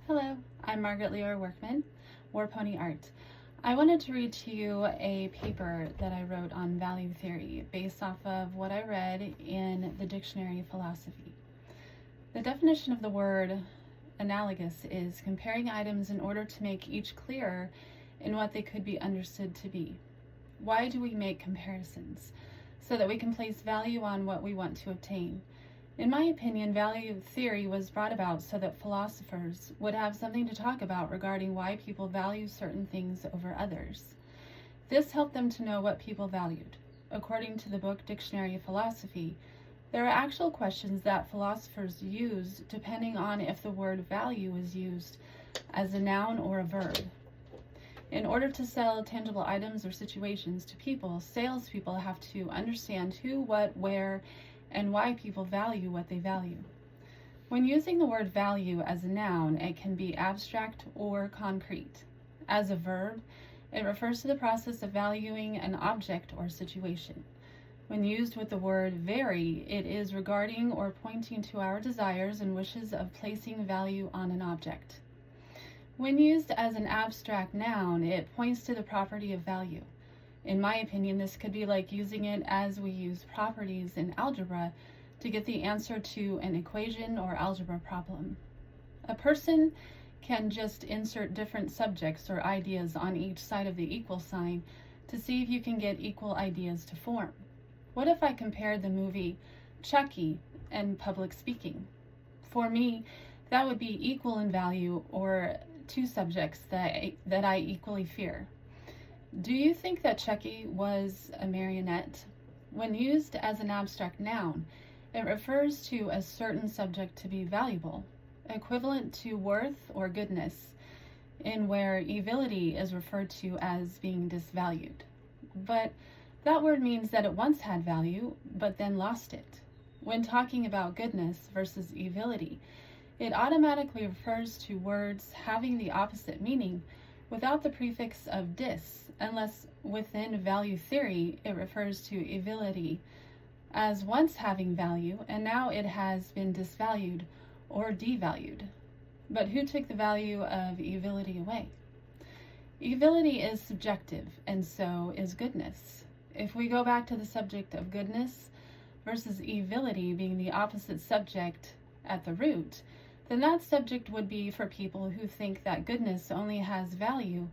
Hello, I'm Margaret Leora Workman, Warponie-art. I wanted to read to you a paper that I wrote on value theory based off of what I read in the Dictionary of Philosophy. The definition of the word analogous is comparing items in order to make each clearer in what they could be understood to be. Why do we make comparisons? So that we can place value on what we want to obtain. In my opinion, value theory was brought about so that philosophers would have something to talk about regarding why people value certain things over others. This helped them to know what people valued. According to the book Dictionary of Philosophy, there are actual questions that philosophers use depending on if the word value is used as a noun or a verb. In order to sell tangible items or situations to people, salespeople have to understand who, what, where, and why people value what they value. When using the word value as a noun, it can be abstract or concrete. As a verb, it refers to the process of valuing an object or situation. When used with the word vary, it is regarding or pointing to our desires and wishes of placing value on an object. When used as an abstract noun, it points to the property of value. In my opinion, this could be like using it as we use properties in algebra to get the answer to an equation or algebra problem. A person can just insert different subjects or ideas on each side of the equal sign to see if you can get equal ideas to form. What if I compared the movie Chucky and public speaking? For me, that would be equal in value, or two subjects that I equally fear. Do you think that Chucky was a marionette? When used as an abstract noun, it refers to a certain subject to be valuable, equivalent to worth or goodness, in where evility is referred to as being disvalued. But that word means that it once had value, but then lost it. When talking about goodness versus evility, it automatically refers to words having the opposite meaning without the prefix of dis, unless within value theory it refers to evility as once having value and now it has been disvalued or devalued. But who took the value of evility away? Evility is subjective, and so is goodness. If we go back to the subject of goodness versus evility being the opposite subject at the root, then that subject would be for people who think that goodness only has value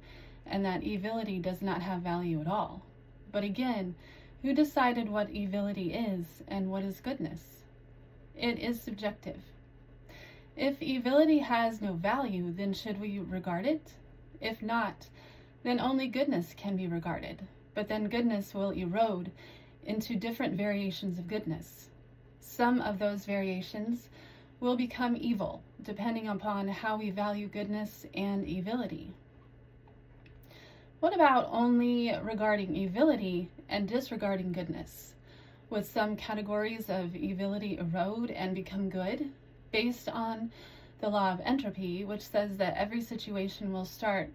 and that evility does not have value at all. But again, who decided what evility is and what is goodness? It is subjective. If evility has no value, then should we regard it? If not, then only goodness can be regarded. But then goodness will erode into different variations of goodness. Some of those variations will become evil, depending upon how we value goodness and evility. What about only regarding evility and disregarding goodness? Would some categories of evility erode and become good, based on the law of entropy, which says that every situation will start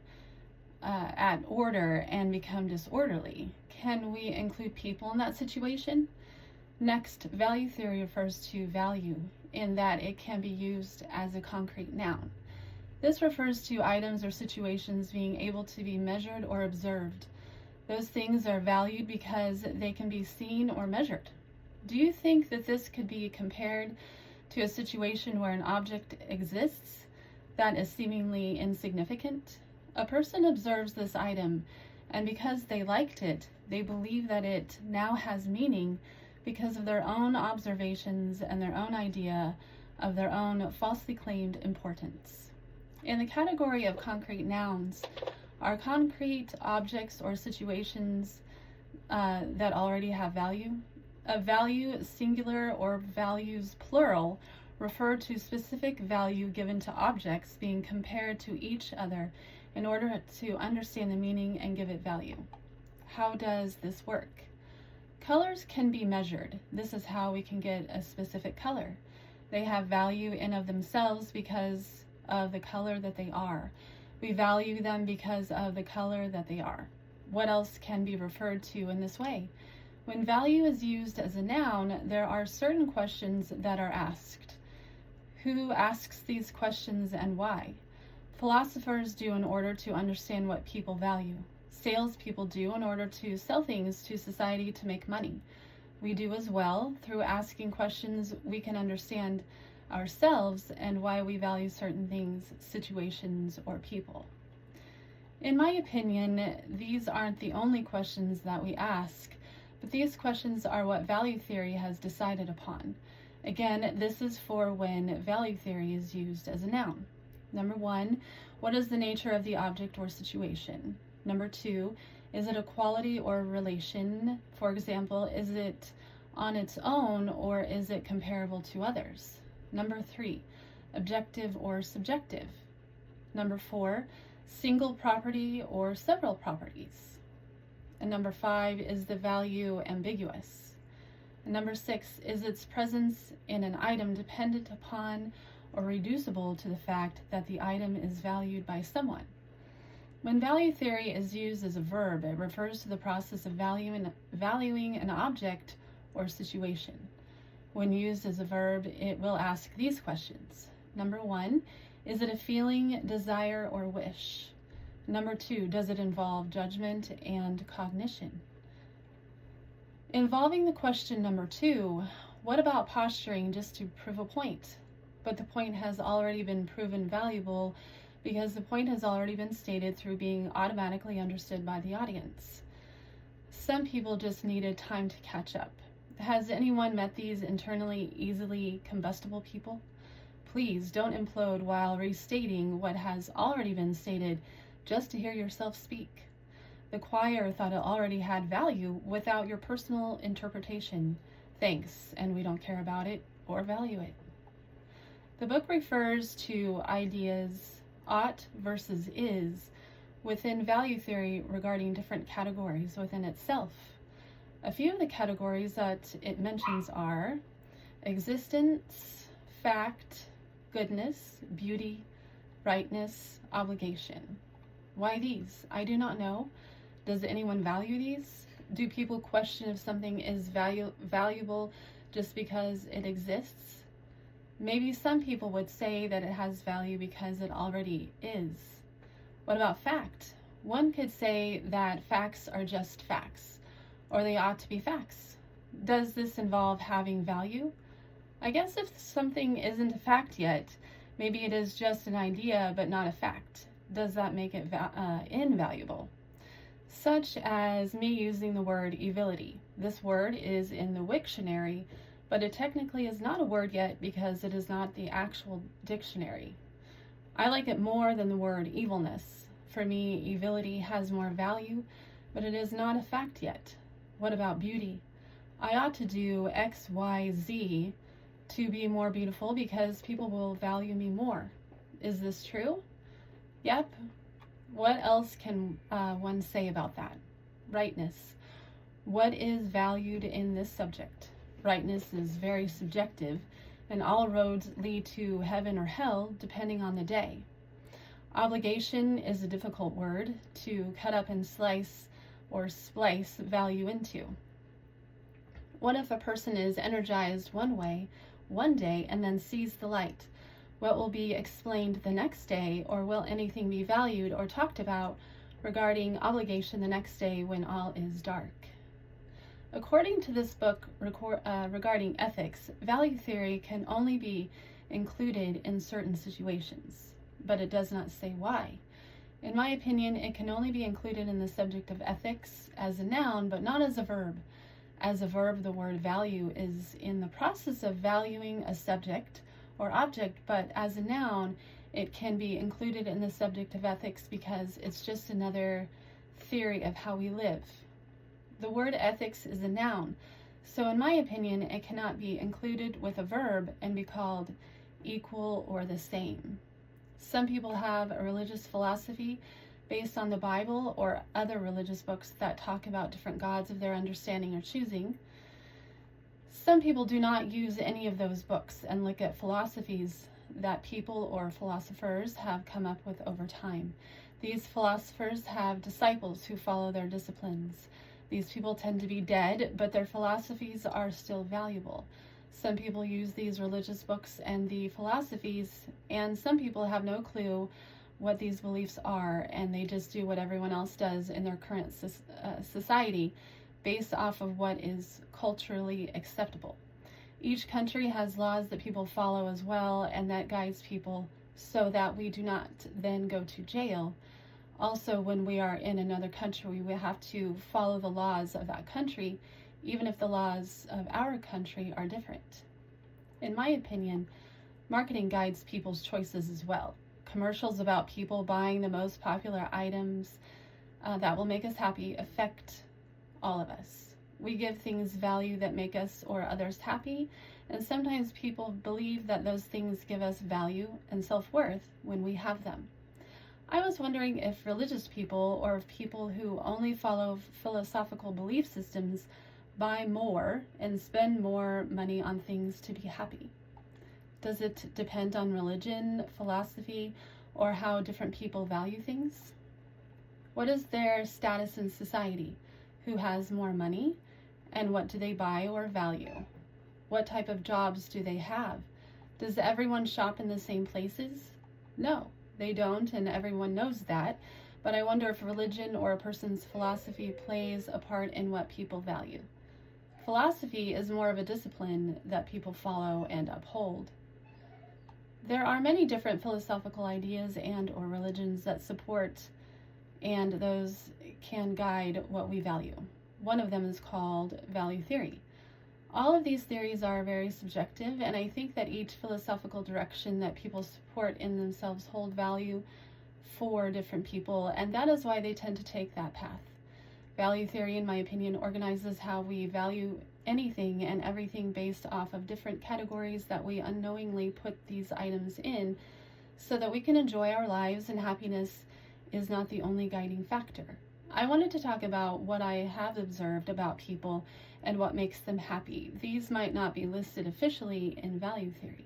at order and become disorderly? Can we include people in that situation? Next, value theory refers to value in that it can be used as a concrete noun. This refers to items or situations being able to be measured or observed. Those things are valued because they can be seen or measured. Do you think that this could be compared to a situation where an object exists that is seemingly insignificant? A person observes this item, and because they liked it, they believe that it now has meaning because of their own observations and their own idea of their own falsely claimed importance. In the category of concrete nouns are concrete objects or situations that already have value. A value singular or values plural refer to specific value given to objects being compared to each other in order to understand the meaning and give it value. How does this work? Colors can be measured. This is how we can get a specific color. They have value in of themselves because of the color that they are. We value them because of the color that they are. What else can be referred to in this way? When value is used as a noun, there are certain questions that are asked. Who asks these questions and why? Philosophers do in order to understand what people value. Salespeople do in order to sell things to society to make money. We do as well. Through asking questions, we can understand ourselves and why we value certain things, situations, or people. In my opinion, these aren't the only questions that we ask, but these questions are what value theory has decided upon. Again, this is for when value theory is used as a noun. Number 1, what is the nature of the object or situation? Number 2, is it a quality or a relation? For example, is it on its own or is it comparable to others? Number 3, objective or subjective? Number 4, single property or several properties? And number 5, is the value ambiguous? And number 6, is its presence in an item dependent upon or reducible to the fact that the item is valued by someone? When value theory is used as a verb, it refers to the process of valuing an object or situation. When used as a verb, it will ask these questions. Number 1, is it a feeling, desire, or wish? Number 2, does it involve judgment and cognition? Involving the question number 2, what about posturing just to prove a point? But the point has already been proven valuable because the point has already been stated through being automatically understood by the audience. Some people just needed time to catch up. Has anyone met these internally easily combustible people? Please don't implode while restating what has already been stated just to hear yourself speak. The choir thought it already had value without your personal interpretation. Thanks, and we don't care about it or value it. The book refers to ideas ought versus is within value theory regarding different categories within itself. A few of the categories that it mentions are existence, fact, goodness, beauty, rightness, obligation. Why these? I do not know. Does anyone value these? Do people question if something is valuable just because it exists? Maybe some people would say that it has value because it already is. What about fact? One could say that facts are just facts, or they ought to be facts. Does this involve having value? I guess if something isn't a fact yet, maybe it is just an idea but not a fact. Does that make it invaluable? Such as me using the word evility. This word is in the Wiktionary, but it technically is not a word yet because it is not the actual dictionary. I like it more than the word evilness. For me, evility has more value, but it is not a fact yet. What about beauty? I ought to do X, Y, Z to be more beautiful because people will value me more. Is this true? Yep. What else can one say about that? Rightness. What is valued in this subject? Rightness is very subjective, and all roads lead to heaven or hell depending on the day. Obligation is a difficult word to cut up and slice or splice value into. What if a person is energized one way, one day, and then sees the light? What will be explained the next day, or will anything be valued or talked about regarding obligation the next day when all is dark? According to this book regarding ethics, value theory can only be included in certain situations, but it does not say why. In my opinion, it can only be included in the subject of ethics as a noun, but not as a verb. As a verb, the word value is in the process of valuing a subject or object, but as a noun, it can be included in the subject of ethics because it's just another theory of how we live. The word ethics is a noun, so in my opinion, it cannot be included with a verb and be called equal or the same. Some people have a religious philosophy based on the Bible or other religious books that talk about different gods of their understanding or choosing. Some people do not use any of those books and look at philosophies that people or philosophers have come up with over time. These philosophers have disciples who follow their disciplines. These people tend to be dead, but their philosophies are still valuable. Some people use these religious books and the philosophies, and some people have no clue what these beliefs are, and they just do what everyone else does in their current society based off of what is culturally acceptable. Each country has laws that people follow as well, and that guides people so that we do not then go to jail. Also, when we are in another country, we have to follow the laws of that country, even if the laws of our country are different. In my opinion, marketing guides people's choices as well. Commercials about people buying the most popular items that will make us happy affect all of us. We give things value that make us or others happy, and sometimes people believe that those things give us value and self-worth when we have them. I was wondering if religious people or if people who only follow philosophical belief systems buy more and spend more money on things to be happy. Does it depend on religion, philosophy, or how different people value things? What is their status in society? Who has more money? And what do they buy or value? What type of jobs do they have? Does everyone shop in the same places? No, they don't, and everyone knows that. But I wonder if religion or a person's philosophy plays a part in what people value. Philosophy is more of a discipline that people follow and uphold. There are many different philosophical ideas and or religions that support, and those can guide what we value. One of them is called value theory. All of these theories are very subjective, and I think that each philosophical direction that people support in themselves hold value for different people, and that is why they tend to take that path. Value theory, in my opinion, organizes how we value anything and everything based off of different categories that we unknowingly put these items in so that we can enjoy our lives, and happiness is not the only guiding factor. I wanted to talk about what I have observed about people and what makes them happy. These might not be listed officially in value theory.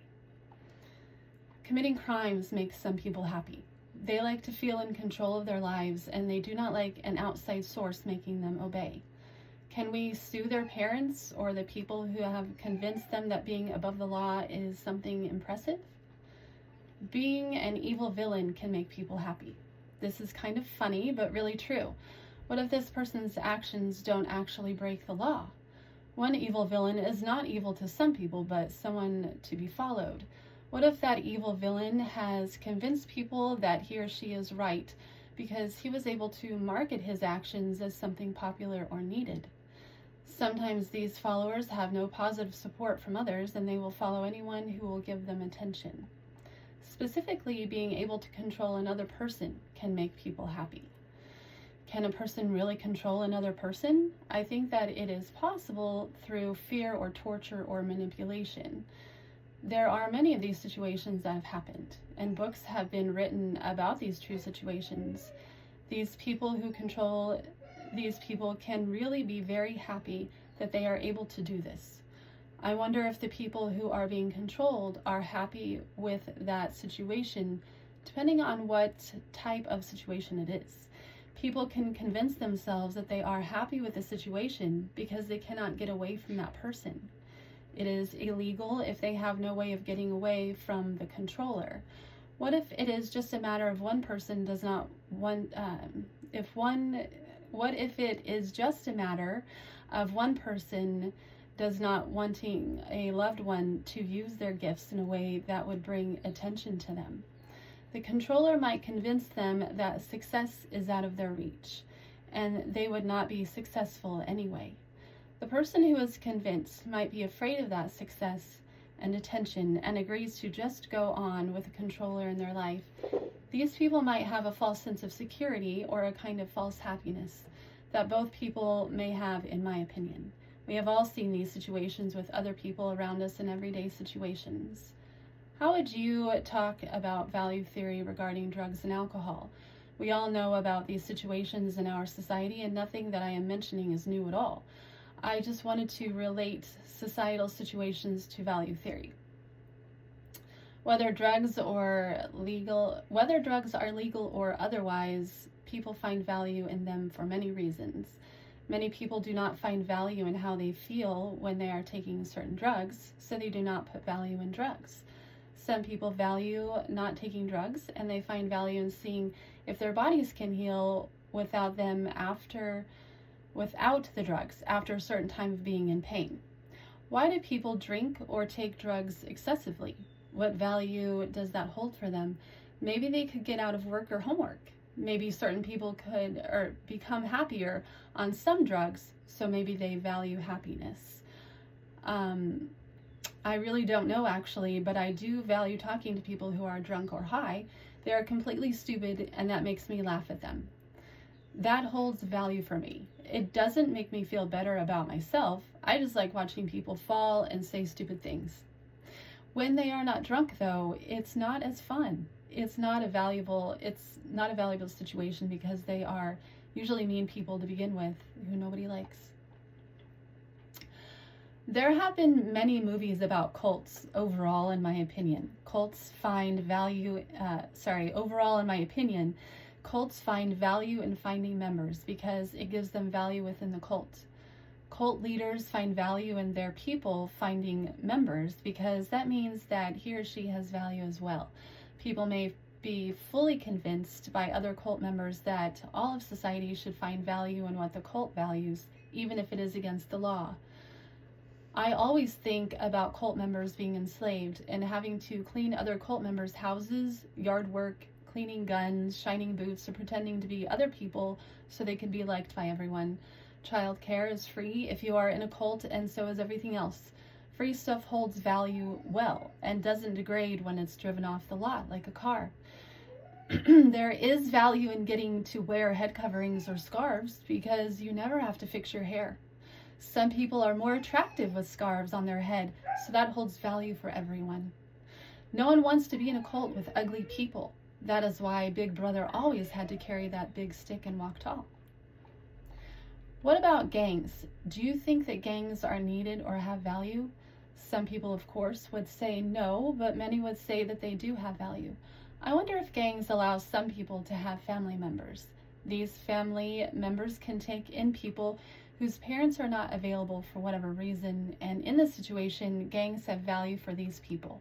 Committing crimes makes some people happy. They like to feel in control of their lives, and they do not like an outside source making them obey. Can we sue their parents or the people who have convinced them that being above the law is something impressive? Being an evil villain can make people happy. This is kind of funny, but really true. What if this person's actions don't actually break the law? One evil villain is not evil to some people, but someone to be followed. What if that evil villain has convinced people that he or she is right because he was able to market his actions as something popular or needed? Sometimes these followers have no positive support from others, and they will follow anyone who will give them attention. Specifically, being able to control another person can make people happy. Can a person really control another person? I think that it is possible through fear or torture or manipulation. There are many of these situations that have happened, and books have been written about these true situations. These people who control these people can really be very happy that they are able to do this. I wonder if the people who are being controlled are happy with that situation, depending on what type of situation it is. People can convince themselves that they are happy with the situation because they cannot get away from that person. It is illegal if they have no way of getting away from the controller. What if it is just a matter of one person does not want, what if it is just a matter of one person does not wanting a loved one to use their gifts in a way that would bring attention to them? The controller might convince them that success is out of their reach, and they would not be successful anyway. The person who is convinced might be afraid of that success and attention and agrees to just go on with the controller in their life. These people might have a false sense of security or a kind of false happiness that both people may have, in my opinion. We have all seen these situations with other people around us in everyday situations. How would you talk about value theory regarding drugs and alcohol? We all know about these situations in our society, and nothing that I am mentioning is new at all. I just wanted to relate societal situations to value theory. Whether drugs are legal or otherwise, people find value in them for many reasons. Many people do not find value in how they feel when they are taking certain drugs, so they do not put value in drugs. Some people value not taking drugs, and they find value in seeing if their bodies can heal without the drugs after a certain time of being in pain. Why do people drink or take drugs excessively? What value does that hold for them? Maybe they could get out of work or homework. Maybe certain people could become happier on some drugs, so maybe they value happiness. I really don't know actually, but I do value talking to people who are drunk or high. They are completely stupid, and that makes me laugh at them. That holds value for me. It doesn't make me feel better about myself. I just like watching people fall and say stupid things. When they are not drunk, though, it's not as fun. It's not a valuable situation because they are usually mean people to begin with who nobody likes. There have been many movies about cults overall, in my opinion. Cults find value in finding members because it gives them value within the cult. Cult leaders find value in their people finding members because that means that he or she has value as well. People may be fully convinced by other cult members that all of society should find value in what the cult values, even if it is against the law. I always think about cult members being enslaved and having to clean other cult members' houses, yard work, cleaning guns, shining boots, or pretending to be other people so they can be liked by everyone. Childcare is free if you are in a cult, and so is everything else. Free stuff holds value well and doesn't degrade when it's driven off the lot like a car. There is value in getting to wear head coverings or scarves because you never have to fix your hair. Some people are more attractive with scarves on their head, so that holds value for everyone. No one wants to be in a cult with ugly people. That is why Big Brother always had to carry that big stick and walk tall. What about gangs? Do you think that gangs are needed or have value? Some people, of course, would say no, but many would say that they do have value. I wonder if gangs allow some people to have family members. These family members can take in people whose parents are not available for whatever reason, and in this situation, gangs have value for these people.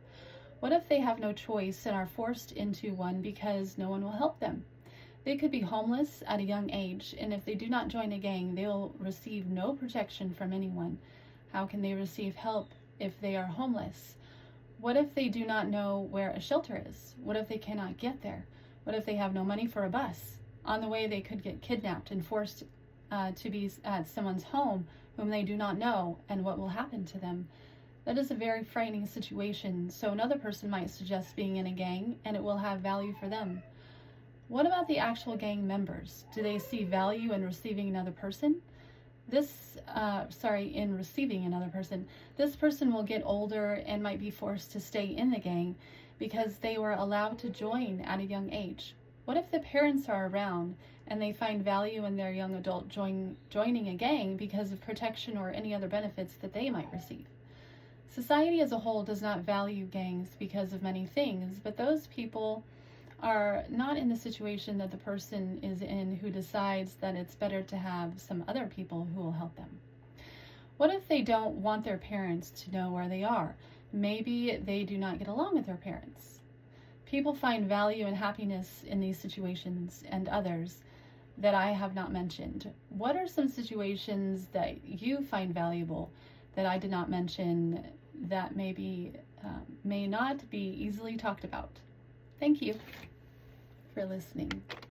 What if they have no choice and are forced into one because no one will help them? They could be homeless at a young age, and if they do not join a gang, they will receive no protection from anyone. How can they receive help if they are homeless? What if they do not know where a shelter is? What if they cannot get there? What if they have no money for a bus? On the way, they could get kidnapped and forced to be at someone's home whom they do not know, and what will happen to them? That is a very frightening situation, so another person might suggest being in a gang, and it will have value for them. What about the actual gang members? Do they see value in receiving another person? In receiving another person. This person will get older and might be forced to stay in the gang because they were allowed to join at a young age. What if the parents are around and they find value in their young adult joining a gang because of protection or any other benefits that they might receive? Society as a whole does not value gangs because of many things, but those people are not in the situation that the person is in who decides that it's better to have some other people who will help them. What if they don't want their parents to know where they are? Maybe they do not get along with their parents. People find value and happiness in these situations and others that I have not mentioned. What are some situations that you find valuable that I did not mention that may not be easily talked about? Thank you for listening.